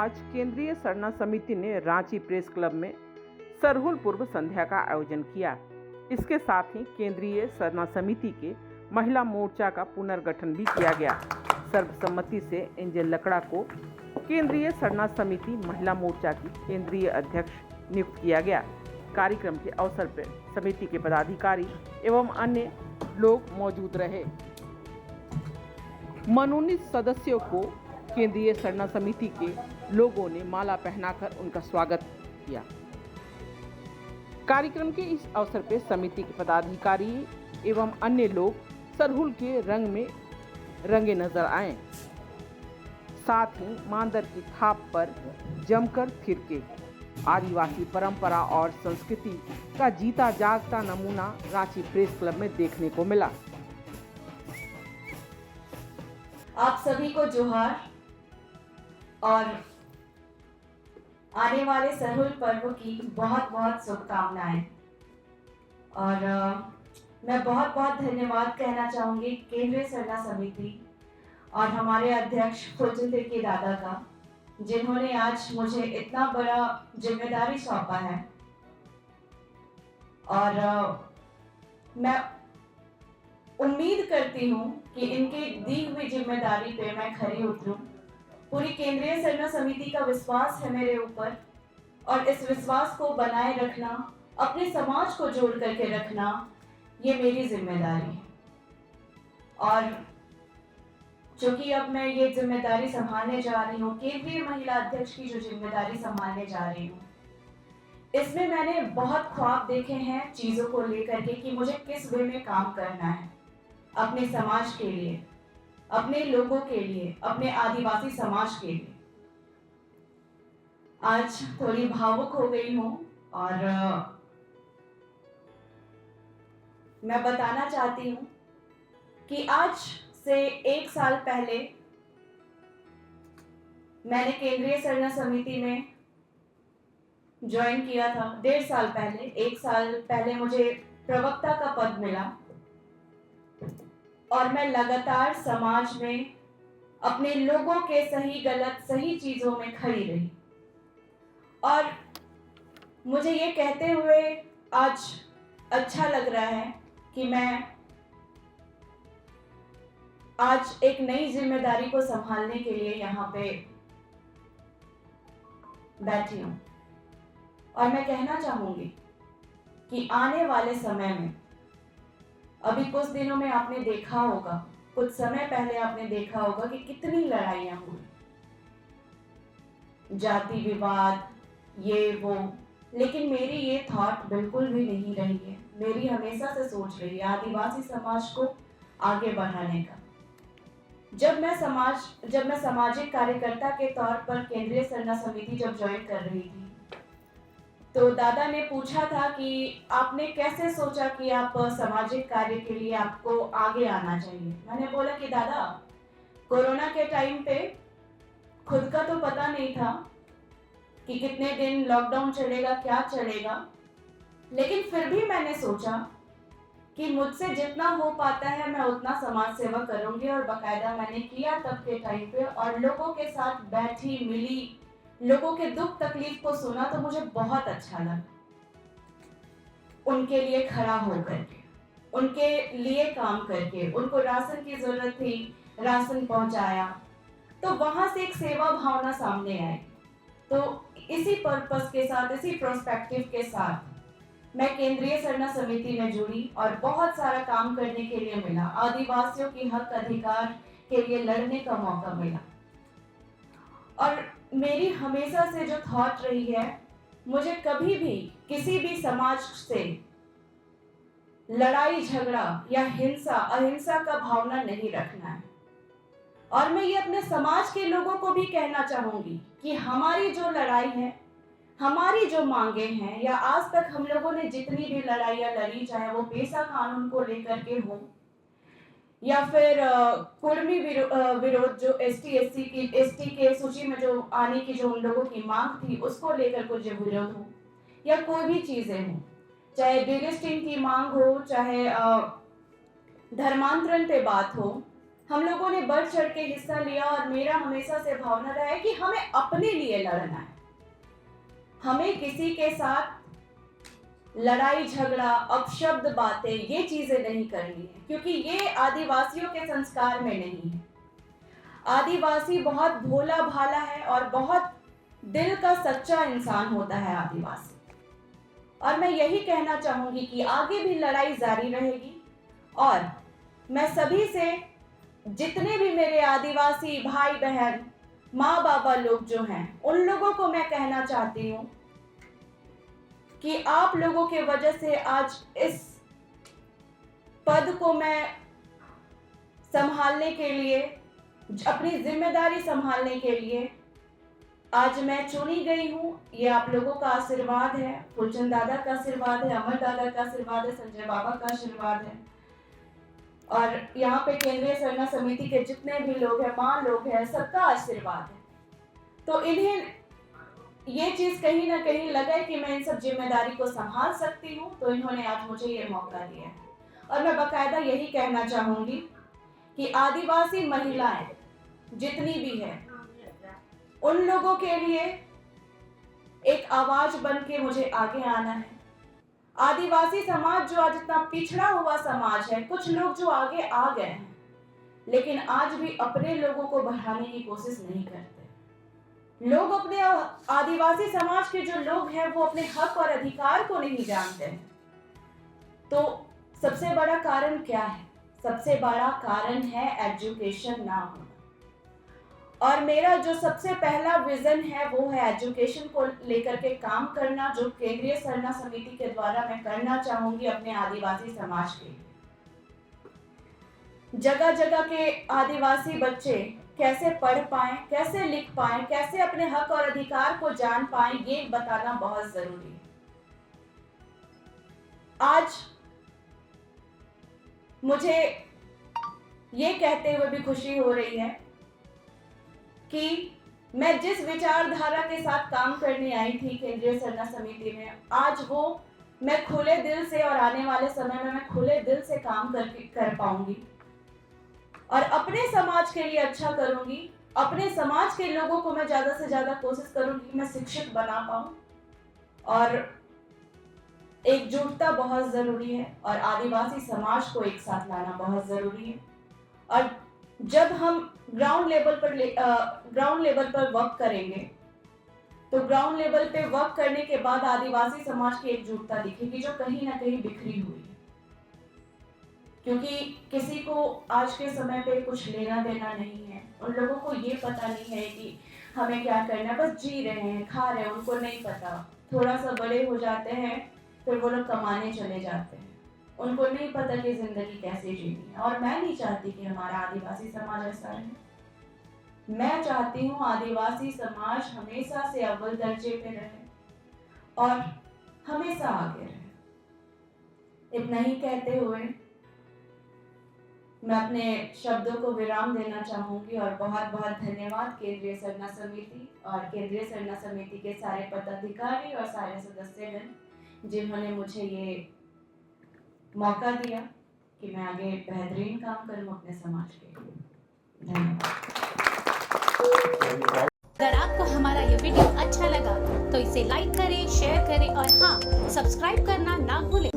आज केंद्रीय सरना समिति ने रांची प्रेस क्लब में सरहुल पूर्व संध्या का आयोजन किया। इसके साथ ही केंद्रीय सरना समिति के महिला मोर्चा का पुनर्गठन भी किया गया। सर्वसम्मति से एंजल लकड़ा को केंद्रीय सरना समिति महिला मोर्चा की केंद्रीय अध्यक्ष नियुक्त किया गया। कार्यक्रम के अवसर पर समिति के पदाधिकारी एवं अन्य लोग मौजूद रहे। मनोनीत सदस्यों को केंद्रीय सरना समिति के लोगों ने माला पहनाकर उनका स्वागत किया। कार्यक्रम के इस अवसर पर समिति के पदाधिकारी एवं अन्य लोग सरहुल के रंग में रंगे नजर आए। साथ ही मांदर की थाप पर जमकर थिरके। आदिवासी परंपरा और संस्कृति का जीता जागता नमूना रांची प्रेस क्लब में देखने को मिला। आप सभी को जोहार और आने वाले सरहुल पर्व की बहुत बहुत शुभकामनाएं। और मैं बहुत बहुत धन्यवाद कहना चाहूंगी केंद्रीय सरना समिति और हमारे अध्यक्ष फुलचंद तिर्की दादा का, जिन्होंने आज मुझे इतना बड़ा जिम्मेदारी सौंपा है। और मैं उम्मीद करती हूँ कि इनकी दी हुई जिम्मेदारी पे मैं खरी उतरूं। पूरी केंद्रीय सरना समिति का विश्वास है मेरे ऊपर और इस विश्वास को बनाए रखना, अपने समाज को जोड़ करके रखना, ये मेरी जिम्मेदारी है। और चूंकि अब मैं ये जिम्मेदारी संभालने जा रही हूँ, केंद्रीय महिला अध्यक्ष की जो जिम्मेदारी संभालने जा रही हूँ, इसमें मैंने बहुत ख्वाब देखे हैं चीजों को लेकर के कि मुझे किस वे में काम करना है अपने समाज के लिए, अपने लोगों के लिए, अपने आदिवासी समाज के लिए। आज थोड़ी भावुक हो गई हूं और मैं बताना चाहती हूं कि आज से 1 साल पहले मैंने केंद्रीय सरना समिति में ज्वाइन किया था। 1.5 साल पहले, 1 साल पहले मुझे प्रवक्ता का पद मिला और मैं लगातार समाज में अपने लोगों के सही गलत सही चीजों में खड़ी रही। और मुझे ये कहते हुए आज अच्छा लग रहा है कि मैं आज एक नई जिम्मेदारी को संभालने के लिए यहाँ पे बैठी हूँ। और मैं कहना चाहूंगी कि आने वाले समय में, अभी कुछ दिनों में आपने देखा होगा, कुछ समय पहले आपने देखा होगा कि कितनी लड़ाइयां हुई, जाति विवाद, ये वो, लेकिन मेरी ये थॉट बिल्कुल भी नहीं रही है। मेरी हमेशा से सोच रही है आदिवासी समाज को आगे बढ़ाने का। जब मैं सामाजिक कार्यकर्ता के तौर पर केंद्रीय सरना समिति जब ज्वाइन कर रही थी, तो दादा ने पूछा था कि आपने कैसे सोचा कि आप सामाजिक कार्य के लिए आपको आगे आना चाहिए। मैंने बोला कि दादा, कोरोना के टाइम पे खुद का तो पता नहीं था कि कितने दिन लॉकडाउन चलेगा, क्या चलेगा, लेकिन फिर भी मैंने सोचा कि मुझसे जितना हो पाता है मैं उतना समाज सेवा करूंगी। और बाकायदा मैंने किया तब के टाइम पे, और लोगों के साथ बैठी मिली, लोगों के दुख तकलीफ को सुना तो मुझे बहुत अच्छा लगा। उनके लिए खड़ा होकर के, उनके लिए काम करके, उनको राशन की जरूरत थी, राशन पहुंचाया, तो वहां से एक सेवा भावना सामने आई। तो इसी पर्पस के साथ, इसी प्रोस्पेक्टिव के साथ मैं केंद्रीय सरना समिति में जुड़ी और बहुत सारा काम करने के लिए मिला। आदिवासियों की हक अधिकार के लिए लड़ने का मौका मिला। और मेरी हमेशा से जो थॉट रही है, मुझे कभी भी किसी भी समाज से लड़ाई झगड़ा या हिंसा अहिंसा का भावना नहीं रखना है। और मैं ये अपने समाज के लोगों को भी कहना चाहूंगी कि हमारी जो लड़ाई है, हमारी जो मांगे हैं, या आज तक हम लोगों ने जितनी भी लड़ाइयां लड़ी, चाहे वो पेशा कानून को लेकर के हो या फिर कुर्मी विरोध, जो एसटी के सूची में जो आने की जो उन लोगों की मांग थी, उसको लेकर कुछ विरोध हो, या कोई भी चीजें हो, चाहे डिलिस्टिंग की मांग हो, चाहे धर्मांतरण पे बात हो, हम लोगों ने बढ़ चढ़ के हिस्सा लिया और मेरा हमेशा से भावना रहा है कि हमें अपने लिए लड़ना है। हमें किसी के साथ लड़ाई झगड़ा, अपशब्द बातें, ये चीजें नहीं करनी है, क्योंकि ये आदिवासियों के संस्कार में नहीं है। आदिवासी बहुत भोला भाला है और बहुत दिल का सच्चा इंसान होता है आदिवासी। और मैं यही कहना चाहूंगी कि आगे भी लड़ाई जारी रहेगी और मैं सभी से, जितने भी मेरे आदिवासी भाई बहन, माँ बाबा लोग जो हैं, उन लोगों को मैं कहना चाहती हूँ कि आप लोगों के वजह से आज इस पद को मैं संभालने के लिए, अपनी जिम्मेदारी संभालने के लिए आज मैं चुनी गई हूँ। ये आप लोगों का आशीर्वाद है, फुलचंद दादा का आशीर्वाद है, अमर दादा का आशीर्वाद है, संजय बाबा का आशीर्वाद है और यहाँ पे केंद्रीय सरना समिति के जितने भी लोग हैं, माँ लोग हैं, सबका आशीर्वाद है। तो इन्हें ये चीज कहीं ना कहीं लगा है कि मैं इन सब जिम्मेदारी को संभाल सकती हूँ, तो इन्होंने आज मुझे ये मौका दिया है। और मैं बाकायदा यही कहना चाहूंगी कि आदिवासी महिलाएं जितनी भी है, उन लोगों के लिए एक आवाज बन के मुझे आगे आना है। आदिवासी समाज जो आज इतना पिछड़ा हुआ समाज है, कुछ लोग जो आगे आ गए हैं, लेकिन आज भी अपने लोगों को बढ़ाने की कोशिश नहीं करते। लोग अपने आदिवासी समाज के जो लोग हैं, वो अपने हक और अधिकार को नहीं जानते हैं। तो सबसे बड़ा कारण क्या है? सबसे बड़ा कारण है एजुकेशन ना होना। और मेरा जो सबसे पहला विजन है वो है एजुकेशन को लेकर के काम करना, जो केंद्रीय सरना समिति के द्वारा मैं करना चाहूंगी अपने आदिवासी समाज के लिए। जगह जगह के आदिवासी बच्चे कैसे पढ़ पाएं, कैसे लिख पाएं, कैसे अपने हक और अधिकार को जान पाएं, ये बताना बहुत जरूरी है। आज मुझे ये कहते हुए भी खुशी हो रही है कि मैं जिस विचारधारा के साथ काम करने आई थी केंद्रीय सरना समिति में, आज वो मैं खुले दिल से और आने वाले समय में मैं खुले दिल से काम कर पाऊंगी और अपने समाज के लिए अच्छा करूंगी। अपने समाज के लोगों को मैं ज्यादा से ज्यादा कोशिश करूंगी कि मैं शिक्षित बना पाऊं। और एकजुटता बहुत जरूरी है और आदिवासी समाज को एक साथ लाना बहुत जरूरी है। और जब हम ग्राउंड लेवल पर वर्क करेंगे, तो ग्राउंड लेवल पे वर्क करने के बाद आदिवासी समाज की एकजुटता दिखेगी, जो कहीं ना कहीं बिखरी हुई है। क्योंकि किसी को आज के समय पे कुछ लेना देना नहीं है। उन लोगों को ये पता नहीं है कि हमें क्या करना है, बस जी रहे हैं, खा रहे हैं, उनको नहीं पता। थोड़ा सा बड़े हो जाते हैं, फिर वो लोग कमाने चले जाते हैं, उनको नहीं पता कि जिंदगी कैसे जीनी है। और मैं नहीं चाहती कि हमारा आदिवासी समाज ऐसा रहे। मैं चाहती हूँ आदिवासी समाज हमेशा से अव्वल दर्जे पे रहे और हमेशा आगे रहे। इतना ही कहते हुए मैं अपने शब्दों को विराम देना चाहूंगी और बहुत बहुत धन्यवाद केंद्रीय सरना समिति और केंद्रीय सरना समिति के सारे पदाधिकारी और सारे सदस्यगण, जिन्होंने मुझे ये मौका दिया कि मैं आगे बेहतरीन काम करूं अपने समाज के लिए। धन्यवाद। अगर आपको हमारा ये वीडियो अच्छा लगा तो इसे लाइक करें, शेयर करें और हाँ, सब्सक्राइब करना ना भूलें।